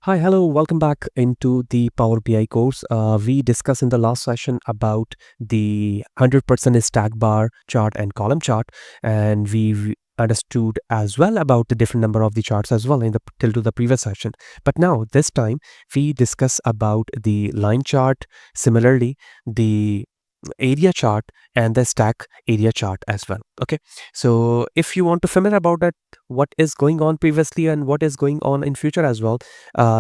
Hi, hello, welcome back into the Power BI course. We discussed in the last session about the 100% stack bar chart and column chart, and we understood as well about the different number of the charts as well in the till to the previous session. But now this time we discuss about the line chart, similarly the area chart and the stack area chart as well. Okay, so if you want to familiar about that, what is going on previously and what is going on in future as well,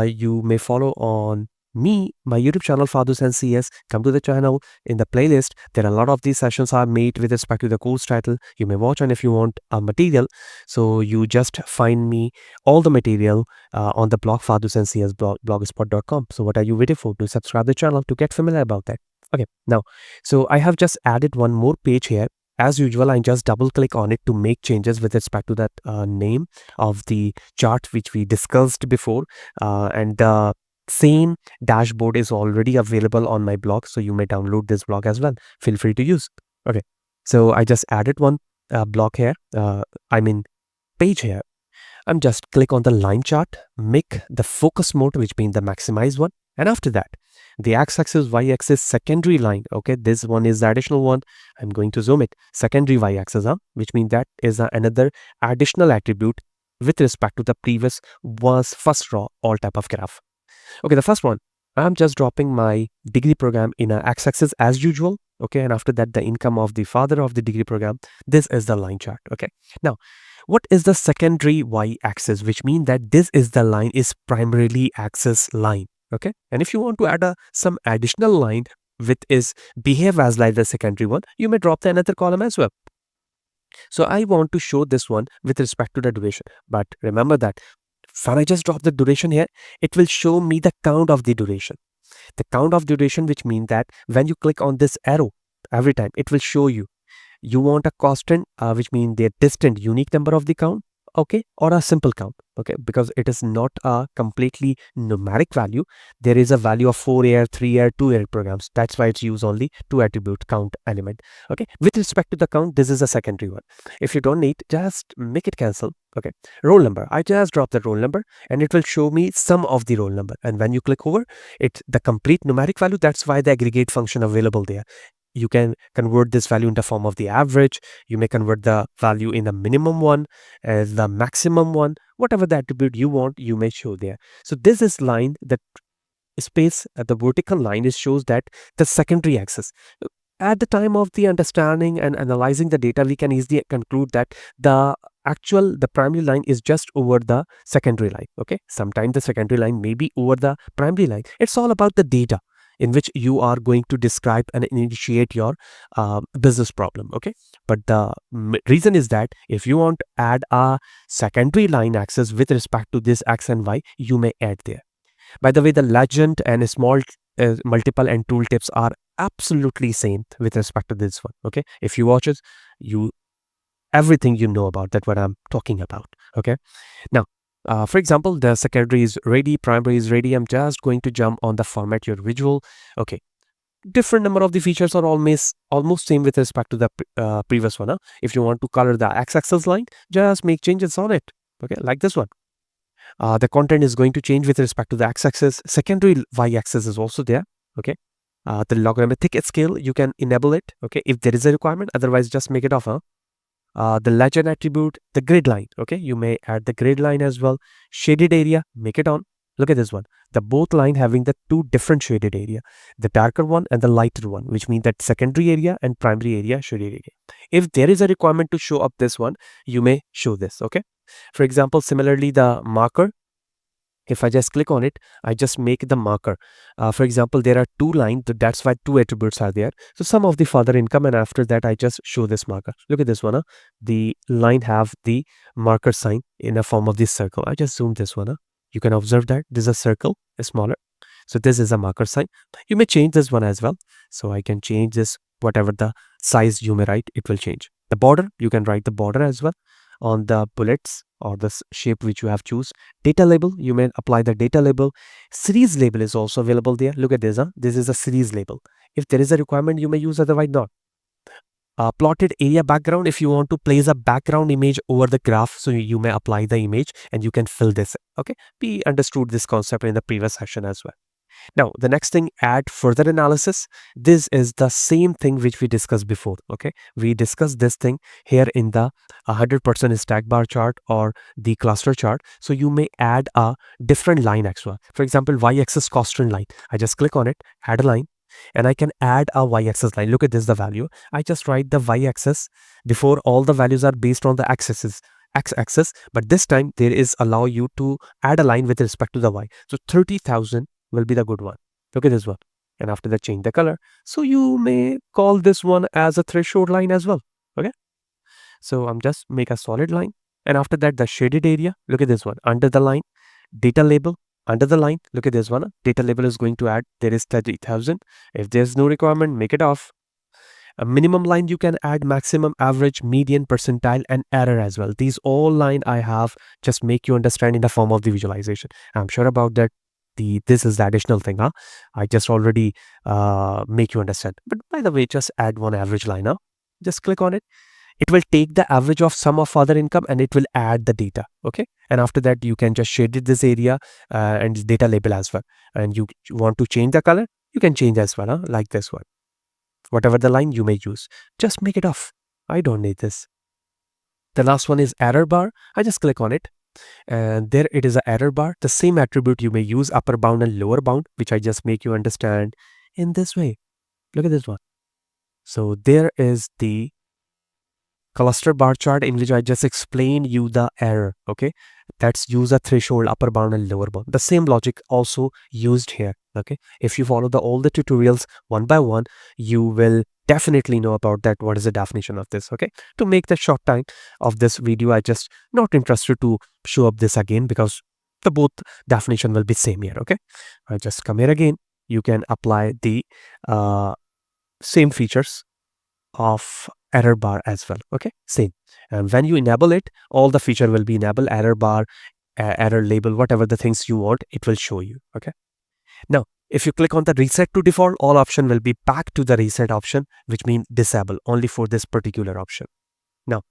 you may follow on my YouTube channel Fahad Hussain CS. Come to the channel. In the playlist there are a lot of these sessions are made with respect to the course title. You may watch, and if you want a material, so you just find me all the material on the blog Fahad Hussain CS blogspot.com. So what are you waiting for? To subscribe the channel to get familiar about that. Okay, now, so I have just added one more page here. As usual, I just double click on it to make changes with respect to that name of the chart which we discussed before, and the same dashboard is already available on my blog, so you may download this blog as well. Feel free to use. Okay, so I just added one blog here, page here. I'm just click on the line chart, make the focus mode, which means the maximize one, and after that the x-axis y-axis secondary line. Okay, this one is the additional one. I'm going to zoom it. Secondary y-axis, which means that is another additional attribute with respect to the previous was first row all type of graph. Okay, the first one, I'm just dropping my degree program in a x-axis as usual. Okay, and after that the income of the father of the degree program. This is the line chart. Okay, now what is the secondary y-axis, which means that this is the line is primarily axis line. Okay, and if you want to add some additional line with is behave as like the secondary one, you may drop the another column as well. So I want to show this one with respect to the duration, but remember that when I just drop the duration here, it will show me the count of the duration. The count of duration, which means that when you click on this arrow every time, it will show you want a constant, which means the distant unique number of the count, okay, or a simple count. Okay, because it is not a completely numeric value. There is a value of 4-year, 3-year, 2-year programs. That's why it's used only two attribute count element. Okay, with respect to the count, this is a secondary one. If you don't need, just make it cancel. Okay, roll number, I just drop the roll number and it will show me sum of the roll number, and when you click over it, the complete numeric value. That's why the aggregate function available there. You can convert this value in the form of the average. You may convert the value in the minimum one as the maximum one. Whatever the attribute you want, you may show there. So this is line, that space at the vertical line is shows that the secondary axis. At the time of the understanding and analyzing the data, we can easily conclude that the primary line is just over the secondary line. Okay, sometimes the secondary line may be over the primary line. It's all about the data in which you are going to describe and initiate your business problem. Okay, but the reason is that if you want to add a secondary line axis with respect to this x and y, you may add there. By the way, the legend and small multiple and tooltips are absolutely same with respect to this one. Okay, if you watch it, everything you know about that what I'm talking about. Okay, now for example, the secondary is ready, primary is ready. I'm just going to jump on the format your visual. Okay, different number of the features are almost same with respect to the previous one. If you want to color the x-axis line, just make changes on it. Okay, like this one. The content is going to change with respect to the x-axis. Secondary y-axis is also there. Okay, the logarithmic scale, you can enable it. Okay, if there is a requirement, otherwise just make it off. The legend attribute, the grid line. Okay, you may add the grid line as well. Shaded area, make it on. Look at this one, the both line having the two different shaded area, the darker one and the lighter one, which means that secondary area and primary area shaded area. If there is a requirement to show up this one, you may show this. Okay, for example, similarly the marker, if I just click on it, I just make the marker. For example, there are two lines, that's why two attributes are there. So sum of the father income, and after that I just show this marker. Look at this one. The line have the marker sign in a form of this circle. I just zoom this one. You can observe that this is a circle, a smaller. So this is a marker sign. You may change this one as well. So I can change this, whatever the size you may write, it will change. The border, you can write the border as well on the bullets or the shape which you have choose. Data label, you may apply the data label. Series label is also available there. Look at this. This is a series label. If there is a requirement, you may use, otherwise not. plotted area background. If you want to place a background image over the graph, so you may apply the image and you can fill this. Okay, we understood this concept in the previous session as well. Now, the next thing, add further analysis. This is the same thing which we discussed before. Okay, we discussed this thing here in the 100% stack bar chart or the cluster chart. So you may add a different line extra. For example, y-axis constant line. I just click on it, add a line, and I can add a y-axis line. Look at this, the value. I just write the y-axis before. All the values are based on the x-axis, but this time there is allow you to add a line with respect to the y. So 30,000 will be the good one. Look at this one. And after that, change the color. So you may call this one as a threshold line as well. Okay. So I'm just make a solid line. And after that, the shaded area. Look at this one. Under the line, data label. Under the line, look at this one. Data label is going to add. There is 30,000. If there's no requirement, make it off. A minimum line you can add, maximum, average, median, percentile, and error as well. These all line I have just make you understand in the form of the visualization. I'm sure about that. This is the additional thing, huh? I just already make you understand. But by the way, just add one average line, huh? Just click on it. It will take the average of sum of other income and it will add the data. Okay. And after that, you can just shade it this area and data label as well. And you want to change the color, you can change as well, huh? Like this one. Whatever the line you may use, just make it off. I don't need this. The last one is error bar. I just click on it. And there it is an error bar. The same attribute you may use, upper bound and lower bound, which I just make you understand in this way. Look at this one. So there is the cluster bar chart in which I just explained you the error. Okay, that's use a threshold, upper bound and lower bound. The same logic also used here. Okay, if you follow all the tutorials one by one, you will definitely know about that. What is the definition of this? Okay, to make the short time of this video, I just not interested to show up this again because the both definition will be same here. Okay, I just come here again. You can apply the same features of error bar as well. Okay, same. And when you enable it, all the feature will be enabled. Error bar, error label, whatever the things you want, it will show you. Okay. Now, if you click on the reset to default, all option will be back to the reset option, which means disable only for this particular option. Now,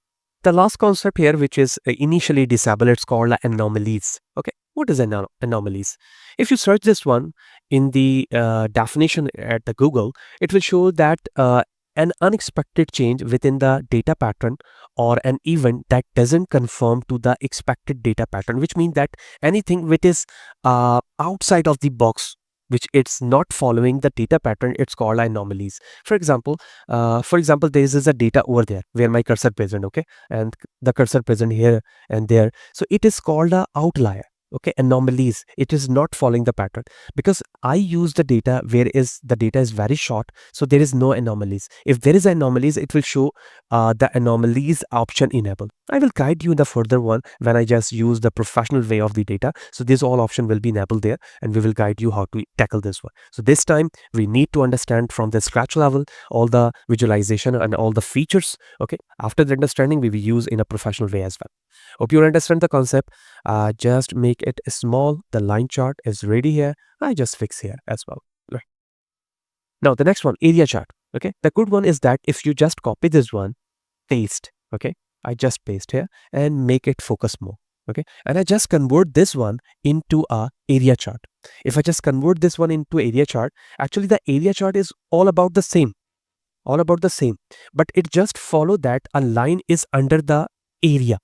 the last concept here, which is initially disable, it's called anomalies. Okay, what is anomalies? If you search this one in the definition at the Google, it will show that an unexpected change within the data pattern or an event that doesn't conform to the expected data pattern, which means that anything which is outside of the box, which it's not following the data pattern, it's called anomalies. For example, there is a data over there where my cursor present, okay, and the cursor present here and there. So it is called a outlier. Okay, anomalies. It is not following the pattern because I use the data where the data is very short, so there is no anomalies. If there is anomalies, it will show the anomalies option enabled. I will guide you in the further one when I just use the professional way of the data. So this all option will be enabled there, and we will guide you how to tackle this one. So this time we need to understand from the scratch level all the visualization and all the features. Okay, after the understanding, we will use in a professional way as well. Hope you understand the concept. Just make it small. The line chart is ready here. I just fix here as well. Right. Now the next one, area chart. Okay, the good one is that if you just copy this one, paste. Okay, I just paste here and make it focus more. Okay, and I just convert this one into a area chart. If I just convert this one into area chart, actually the area chart is all about the same, but it just follow that a line is under the area.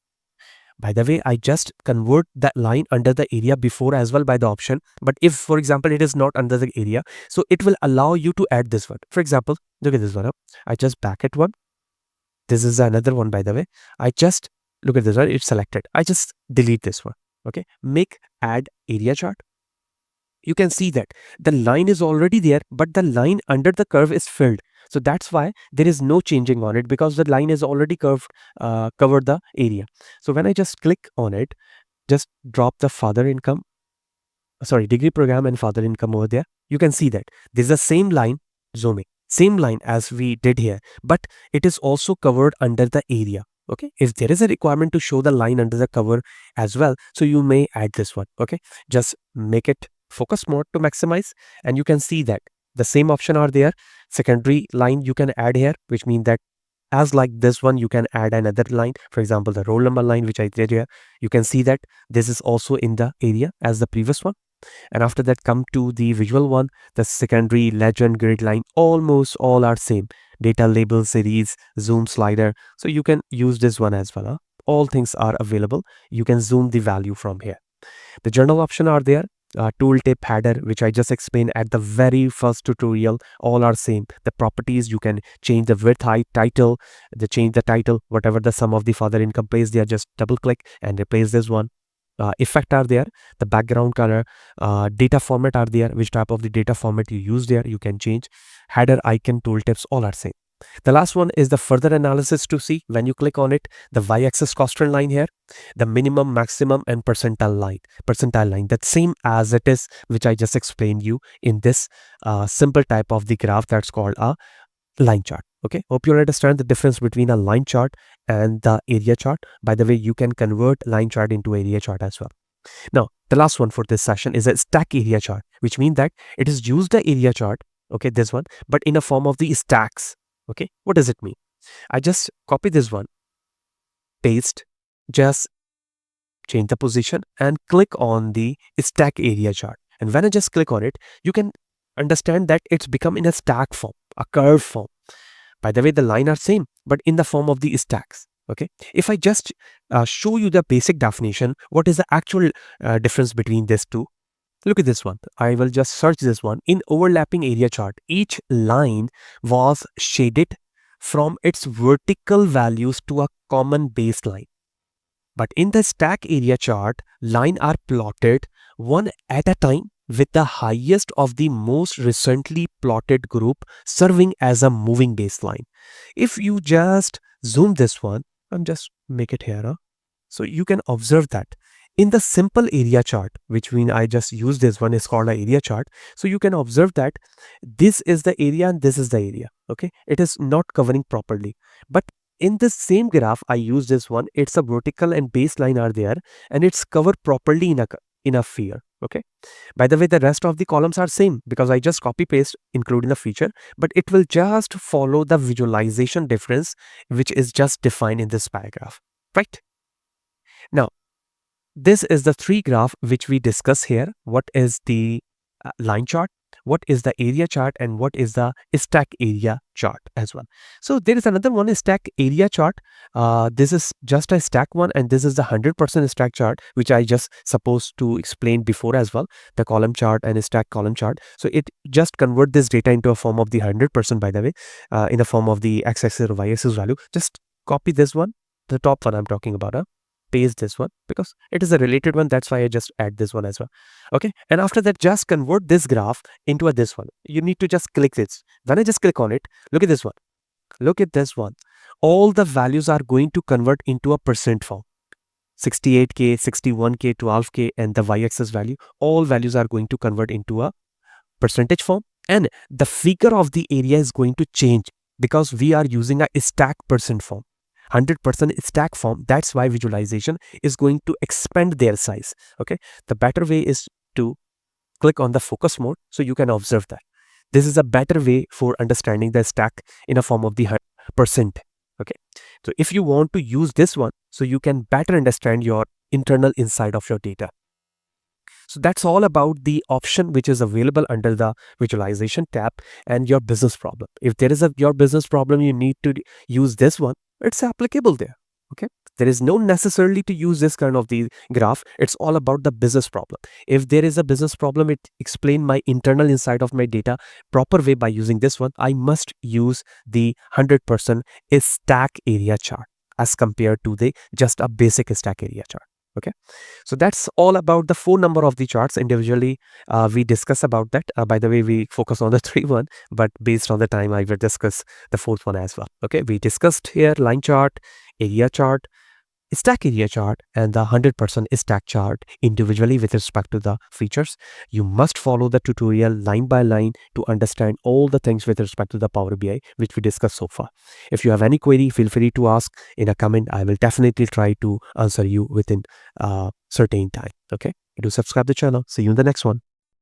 By the way, I just convert that line under the area before as well by the option. But if, for example, it is not under the area, so it will allow you to add this one. For example, look at this one. I just bracket one. This is another one, by the way. I just look at this one. It's selected. I just delete this one. Okay. Make add area chart. You can see that the line is already there, but the line under the curve is filled. So that's why there is no changing on it because the line is already covered the area. So when I just click on it, just drop the degree program and father income over there. You can see that this is the same line, zooming, same line as we did here, but it is also covered under the area. Okay, if there is a requirement to show the line under the cover as well, so you may add this one. Okay, just make it focus mode to maximize, and you can see that the same option are there. Secondary line you can add here, which means that as like this one, you can add another line, for example the roll number line which I did here. You can see that this is also in the area as the previous one. And after that, come to the visual one, the secondary, legend, grid line, almost all are same. Data label, series, zoom slider. So you can use this one as well. All things are available. You can zoom the value from here. The journal option are there. Tooltip, header, which I just explained at the very first tutorial, all are same. The properties, you can change the width, height, title, change the title, whatever the sum of the father income place, they are just double click and replace this one. Effect are there, the background color, data format are there, which type of the data format you use there, you can change. Header, icon, tooltips, all are same. The last one is the further analysis to see. When you click on it, the y-axis cost trend line here, the minimum, maximum, and percentile line, that's same as it is, which I just explained you in this simple type of the graph that's called a line chart. Okay, hope you understand the difference between a line chart and the area chart. By the way, you can convert line chart into area chart as well. Now, the last one for this session is a stack area chart, which means that it is used the area chart, okay, this one, but in a form of the stacks. Okay, what does it mean? I just copy this one, paste, just change the position and click on the stack area chart. And when I just click on it, you can understand that it's become in a stack form, a curve form. By the way, the line are same, but in the form of the stacks. Okay, if I just show you the basic definition, what is the actual difference between these two? Look at this one. I will just search this one. In overlapping area chart, each line was shaded from its vertical values to a common baseline. But in the stack area chart, lines are plotted one at a time with the highest of the most recently plotted group serving as a moving baseline. If you just zoom this one, I'm just make it here. So you can observe that in the simple area chart, which means I just use this one, is called an area chart. So you can observe that this is the area and this is the area. Okay, it is not covering properly. But in the same graph, I use this one. It's a vertical and baseline are there, and it's covered properly in a sphere. Okay. By the way, the rest of the columns are same because I just copy paste including the feature, but it will just follow the visualization difference, which is just defined in this paragraph. Right. Now, this is the three graph which we discuss here. What is the line chart, what is the area chart, and what is the stack area chart as well. So there is another one, stack area chart. This is just a stack one, and this is the 100% stack chart, which I just supposed to explain before as well, the column chart and stack column chart. So it just convert this data into a form of the 100%, by the way, in a form of the x-axis or y-axis value. Just copy this one, the top one I'm talking about. Paste this one because it is a related one, that's why I just add this one as well. Okay, and after that, just convert this graph into this one. You need to just click this. When I just click on it, look at this one, look at this one. All the values are going to convert into a percent form. 68k, 61k, 12k, and the y-axis value, all values are going to convert into a percentage form, and the figure of the area is going to change because we are using a stack percent form, 100% stack form. That's why visualization is going to expand their size. Okay, the better way is to click on the focus mode so you can observe that. This is a better way for understanding the stack in a form of the percent. Okay, so if you want to use this one, so you can better understand your internal inside of your data. So that's all about the option which is available under the visualization tab and your business problem. If there is your business problem, you need to use this one. It's applicable there. Okay, there is no necessarily to use this kind of the graph. It's all about the business problem. If there is a business problem, it explain my internal inside of my data proper way by using this one. I must use the 100% stack area chart as compared to the just a basic stack area chart. Okay, so that's all about the 4 number of the charts individually. We discuss about that. By the way, we focus on the 3 one, but based on the time, I will discuss the 4th one as well. Okay, we discussed here line chart, area chart, stack area chart, and the 100% stack chart individually with respect to the features. You must follow the tutorial line by line to understand all the things with respect to the Power BI which we discussed so far. If you have any query, feel free to ask in a comment. I will definitely try to answer you within certain time. Okay, do subscribe the channel. See you in the next one.